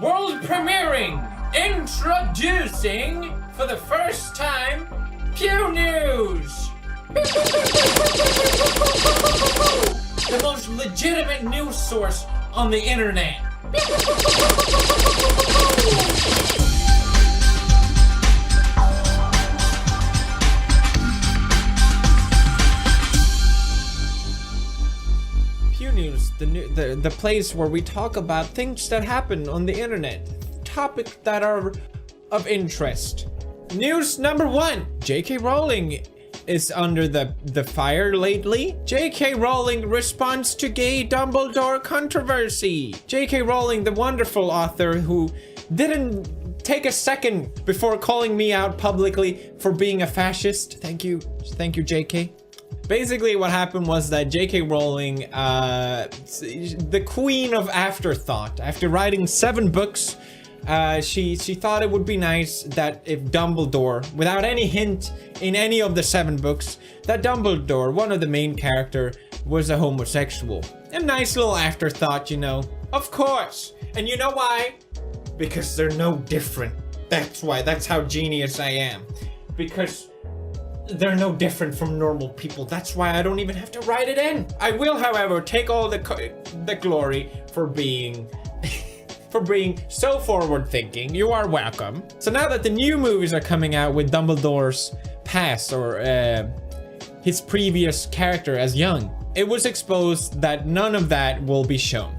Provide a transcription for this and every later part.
World premiering, introducing for the first time, Pew News. The most legitimate news source on the internet. Pew News, the place where we talk about things that happen on the internet, topics that are of interest. News number 1: J.K. Rowling is under the fire lately. J.K. Rowling responds to gay Dumbledore controversy. J.K. Rowling, the wonderful author who didn't take a second before calling me out publicly for being a fascist. Thank you, J.K. Basically, what happened was that J.K. Rowling, the queen of afterthought, after writing 7 books, she thought it would be nice that if Dumbledore, without any hint in any of the 7 books, that Dumbledore, one of the main character, was a homosexual. A nice little afterthought, you know. Of course. And you know why? Because they're no different. That's why. That's how genius I am. Because they're no different from normal people. That's why I don't even have to write it in. I will, however, take all the glory for being so forward-thinking. You are welcome. So now that the new movies are coming out with Dumbledore's past, or his previous character as young, it was exposed that none of that will be shown.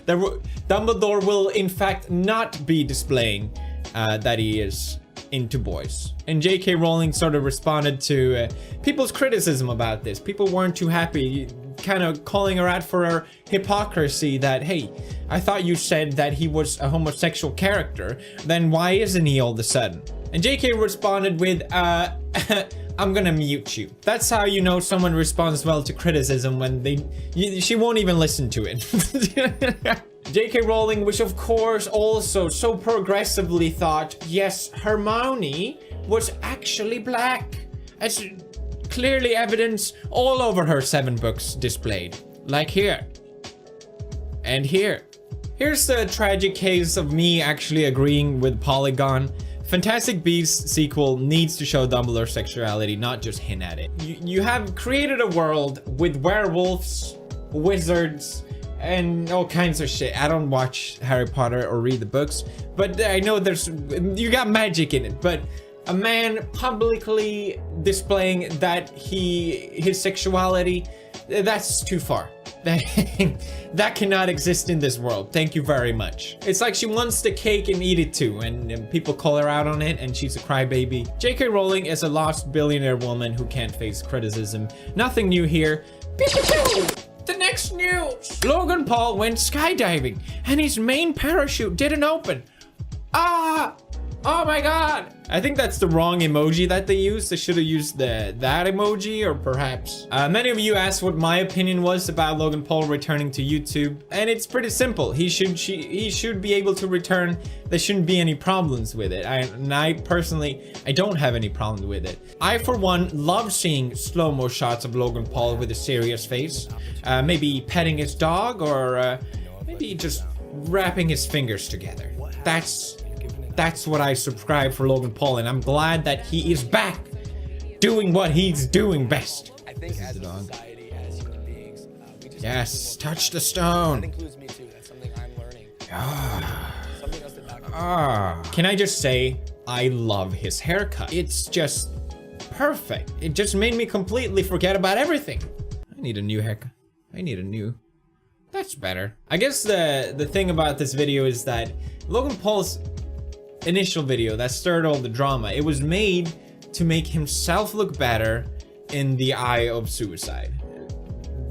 Dumbledore will in fact not be displaying that he is into boys. And J.K. Rowling sort of responded to people's criticism about this. People weren't too happy, kind of calling her out for her hypocrisy that, hey, I thought you said that he was a homosexual character, then why isn't he all of a sudden? And J.K. responded with, I'm gonna mute you. That's how you know someone responds well to criticism, when she won't even listen to it. J.K. Rowling, which of course also so progressively thought, yes, Hermione was actually black, as clearly evidence all over her 7 books displayed. Like here. And here. Here's the tragic case of me actually agreeing with Polygon. Fantastic Beasts sequel needs to show Dumbledore's sexuality, not just hint at it. You have created a world with werewolves, wizards, and all kinds of shit. I don't watch Harry Potter or read the books, but I know you got magic in it. But a man publicly displaying that his sexuality, that's too far. That cannot exist in this world. Thank you very much. It's like she wants the cake and eat it too, and people call her out on it, and she's a crybaby. J.K. Rowling is a lost billionaire woman who can't face criticism. Nothing new here. The next news. Logan Paul went skydiving and his main parachute didn't open. Oh my god. I think that's the wrong emoji that they used. They should have used that emoji, or perhaps. Many of you asked what my opinion was about Logan Paul returning to YouTube, and it's pretty simple. He should be able to return. There shouldn't be any problems with it. I personally don't have any problem with it. I, for one, love seeing slow-mo shots of Logan Paul with a serious face. Maybe petting his dog, or maybe just wrapping his fingers together. That's what I subscribe for Logan Paul, and I'm glad that he is back doing what he's doing best. I think as a society, as human beings, we just yes, touch the stone. That includes me too. That's something I'm learning. Something else to Can I just say, I love his haircut. It's just perfect. It just made me completely forget about everything. I need a new haircut. That's better. I guess the thing about this video is that Logan Paul's initial video that started all the drama, it was made to make himself look better in the eye of suicide.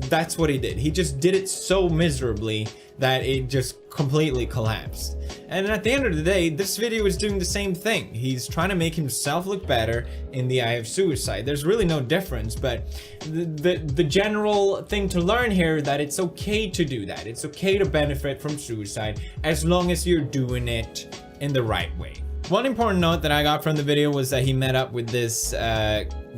That's what he did. He just did it so miserably that it just completely collapsed. And at the end of the day, this video is doing the same thing. He's trying to make himself look better in the eye of suicide. There's really no difference, but the general thing to learn here, that it's okay to do that. It's okay to benefit from suicide as long as you're doing it in the right way. One important note that I got from the video was that he met up with this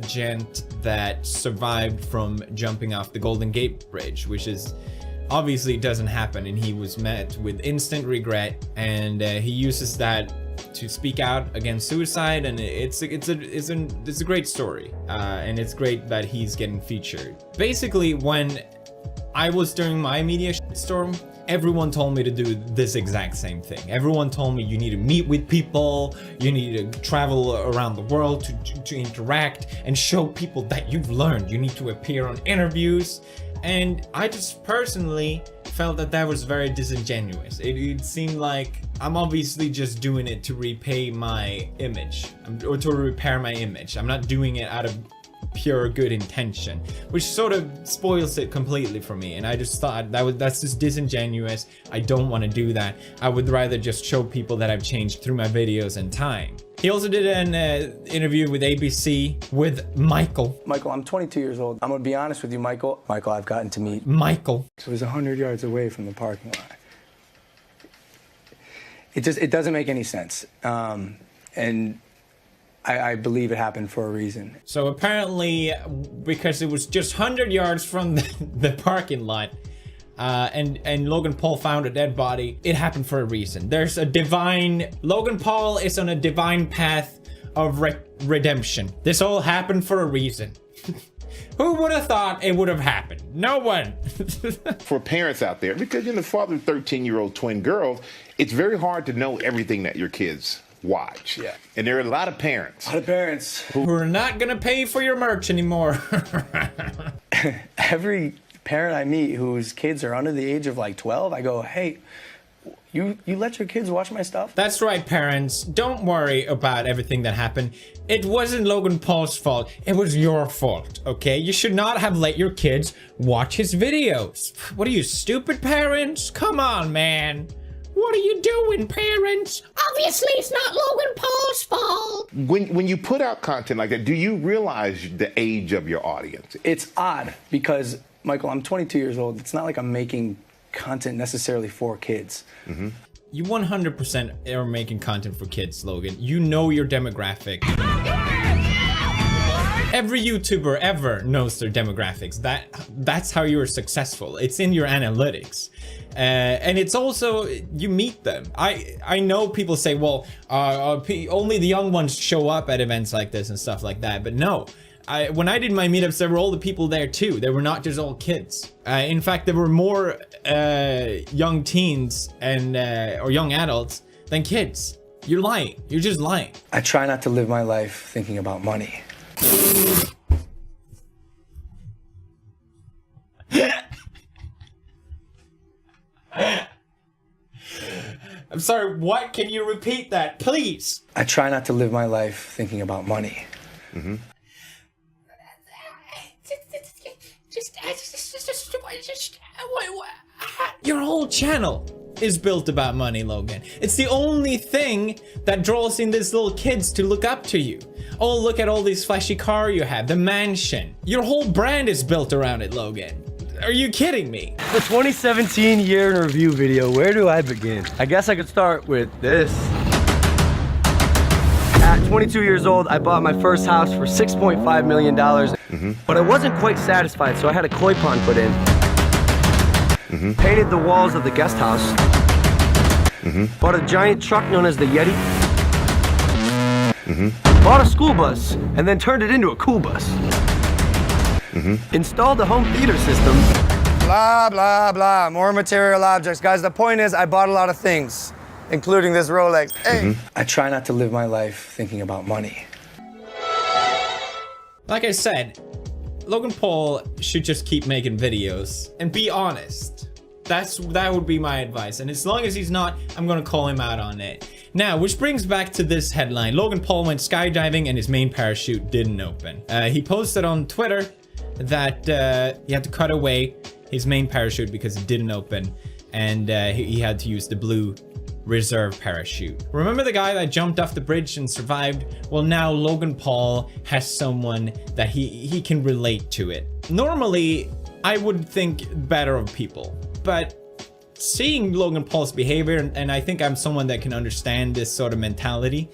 gent that survived from jumping off the Golden Gate Bridge, which is obviously it doesn't happen, and he was met with instant regret, and he uses that to speak out against suicide, and it's a great story, and it's great that he's getting featured. Basically, when I was doing my media storm, everyone told me to do this exact same thing. Everyone told me you need to meet with people, you need to travel around the world to interact and show people that you've learned. You need to appear on interviews. And I just personally felt that that was very disingenuous. It seemed like I'm obviously just doing it to repay my image, or to repair my image. I'm not doing it out of pure good intention, which sort of spoils it completely for me. And I just thought that's just disingenuous. I don't want to do that. I would rather just show people that I've changed through my videos and time. He also did an interview with ABC with Michael. Michael, I'm 22 years old. I'm gonna be honest with you, Michael. Michael, I've gotten to meet Michael. So he's 100 yards away from the parking lot. It doesn't make any sense. And I believe it happened for a reason. So apparently, because it was just 100 yards from the parking lot, and Logan Paul found a dead body, it happened for a reason. Logan Paul is on a divine path of redemption. This all happened for a reason. Who would have thought it would have happened? No one. For parents out there, because you're the father of 13-year-old twin girls, it's very hard to know everything that your kids watch. Yeah. And there are a lot of parents. Who are not gonna pay for your merch anymore. Every parent I meet whose kids are under the age of like 12, I go, hey, you let your kids watch my stuff? That's right, parents. Don't worry about everything that happened. It wasn't Logan Paul's fault. It was your fault, okay? You should not have let your kids watch his videos. What are you, stupid parents? Come on, man. What are you doing, parents? Obviously, it's not Logan Paul's fault. When you put out content like that, do you realize the age of your audience? It's odd because, Michael, I'm 22 years old. It's not like I'm making content necessarily for kids. Mm-hmm. You 100% are making content for kids, Logan. You know your demographic. Every YouTuber ever knows their demographics. That's how you're successful. It's in your analytics. And it's also, you meet them. I know people say, well, only the young ones show up at events like this and stuff like that. But no, when I did my meetups, there were all the people there too. They were not just all kids. In fact, there were more young teens and or young adults than kids. You're lying. You're just lying. I try not to live my life thinking about money. I'm sorry, what? Can you repeat that, please? I try not to live my life thinking about money. Mm-hmm. Your whole channel is built about money, Logan. It's the only thing that draws in these little kids to look up to you. Oh, look at all these flashy car you have, the mansion. Your whole brand is built around it, Logan. Are you kidding me? The 2017 year in review video, where do I begin? I guess I could start with this. At 22 years old, I bought my first house for $6.5 million. Mm-hmm. But I wasn't quite satisfied, so I had a koi pond put in. Mm-hmm. Painted the walls of the guest house. Mm-hmm. Bought a giant truck known as the Yeti. Mm-hmm. Bought a school bus, and then turned it into a cool bus. Mm-hmm. Installed a home theater system. Blah, blah, blah. More material objects. Guys, the point is I bought a lot of things, including this Rolex. Hey. Mm-hmm. I try not to live my life thinking about money. Like I said, Logan Paul should just keep making videos and be honest. That would be my advice. And as long as he's not, I'm gonna call him out on it. Now, which brings back to this headline. Logan Paul went skydiving and his main parachute didn't open. He posted on Twitter that he had to cut away his main parachute because it didn't open, and he had to use the blue reserve parachute. Remember the guy that jumped off the bridge and survived? Well, now Logan Paul has someone that he can relate to it. Normally, I would think better of people, but seeing Logan Paul's behavior, and I think I'm someone that can understand this sort of mentality,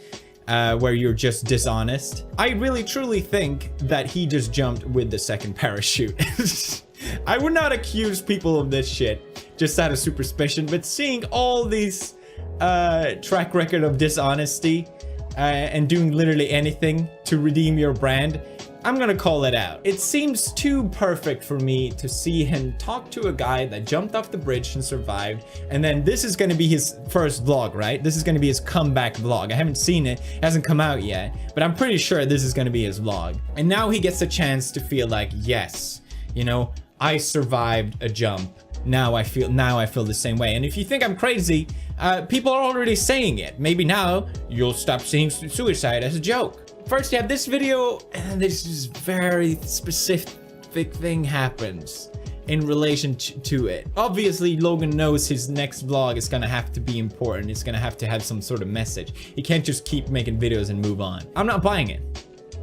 where you're just dishonest. I really truly think that he just jumped with the second parachute. I would not accuse people of this shit just out of superstition, but seeing all these track record of dishonesty and doing literally anything to redeem your brand, I'm gonna call it out. It seems too perfect for me to see him talk to a guy that jumped off the bridge and survived, and then this is gonna be his first vlog, right? This is gonna be his comeback vlog. I haven't seen it, it hasn't come out yet, but I'm pretty sure this is gonna be his vlog. And now he gets a chance to feel like, yes, you know, I survived a jump. Now I feel the same way. And if you think I'm crazy, people are already saying it. Maybe now you'll stop seeing suicide as a joke. First, you have this video, and this is very specific thing happens in relation to it. Obviously, Logan knows his next vlog is gonna have to be important. It's gonna have to have some sort of message. He can't just keep making videos and move on. I'm not buying it.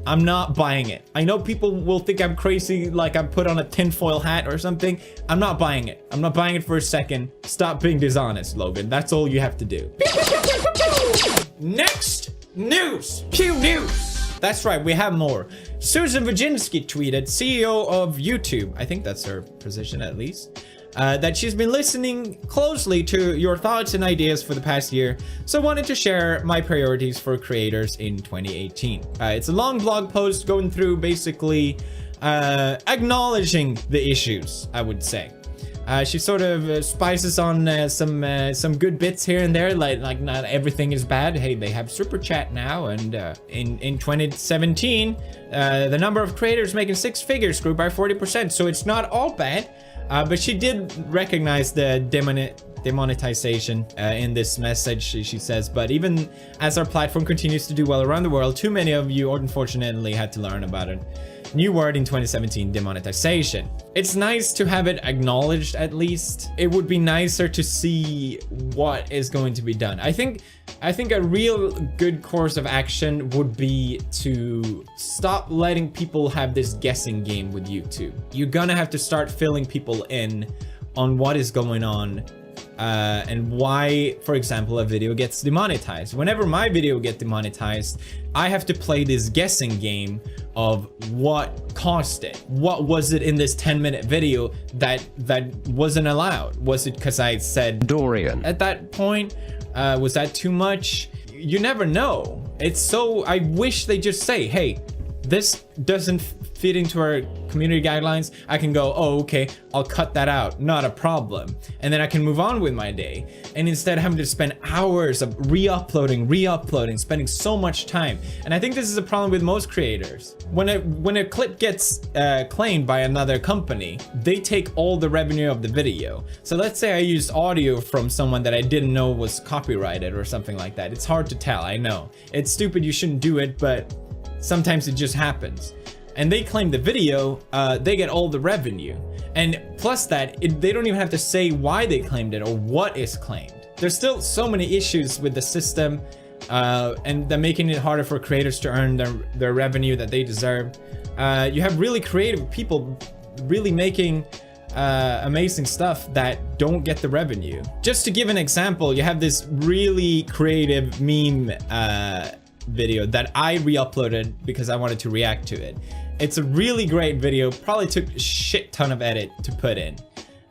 I'm not buying it. I know people will think I'm crazy, like I'm put on a tinfoil hat or something. I'm not buying it. I'm not buying it for a second. Stop being dishonest, Logan. That's all you have to do. Next news. Pew news. That's right, we have more. Susan Wojcicki tweeted, CEO of YouTube, I think that's her position at least, that she's been listening closely to your thoughts and ideas for the past year, so I wanted to share my priorities for creators in 2018. It's a long blog post going through basically acknowledging the issues, I would say. She sort of spices on some good bits here and there, like not everything is bad. Hey, they have super chat now, and in 2017, the number of creators making 6 figures grew by 40%, so it's not all bad. But she did recognize the demonetization in this message. She says, but even as our platform continues to do well around the world, too many of you unfortunately had to learn about it. New word in 2017, demonetization. It's nice to have it acknowledged at least. It would be nicer to see what is going to be done. I think a real good course of action would be to stop letting people have this guessing game with YouTube. You're gonna have to start filling people in on what is going on and why, for example, a video gets demonetized. Whenever my video gets demonetized, I have to play this guessing game of what caused it. What was it in this 10-minute video that wasn't allowed? Was it because I said Dorian at that point? Was that too much? You never know. It's so, I wish they just say, hey, this doesn't fit into our community guidelines. I can go, oh, okay, I'll cut that out, not a problem. And then I can move on with my day. And instead having to spend hours of re-uploading, spending so much time. And I think this is a problem with most creators. When a clip gets claimed by another company, they take all the revenue of the video. So let's say I used audio from someone that I didn't know was copyrighted or something like that. It's hard to tell, I know. It's stupid, you shouldn't do it, but sometimes it just happens. And they claim the video, they get all the revenue. And plus that, they don't even have to say why they claimed it or what is claimed. There's still so many issues with the system, and they're making it harder for creators to earn their revenue that they deserve. You have really creative people really making amazing stuff that don't get the revenue. Just to give an example, you have this really creative meme video that I re-uploaded because I wanted to react to it. It's a really great video, probably took a shit ton of edit to put in.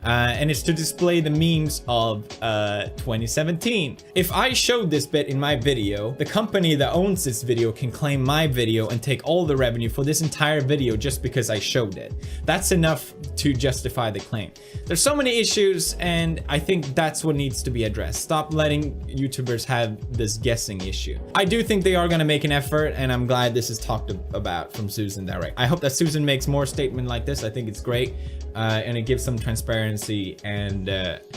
And it's to display the memes of 2017. If I showed this bit in my video, the company that owns this video can claim my video and take all the revenue for this entire video just because I showed it. That's enough to justify the claim. There's so many issues, and I think that's what needs to be addressed. Stop letting YouTubers have this guessing issue. I do think they are going to make an effort, and I'm glad this is talked about from Susan direct. I hope that Susan makes more statement like this. I think it's great. And it gives some transparency and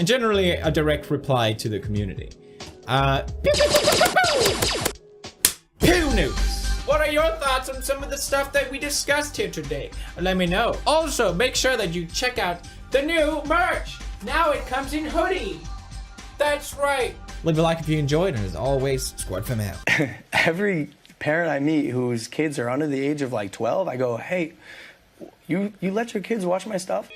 generally a direct reply to the community. Pew news. What are your thoughts on some of the stuff that we discussed here today? Let me know. Also, make sure that you check out the new merch. Now it comes in hoodie. That's right. Leave a like if you enjoyed, and as always, squad fam out. Every parent I meet whose kids are under the age of like 12, I go, hey, you let your kids watch my stuff?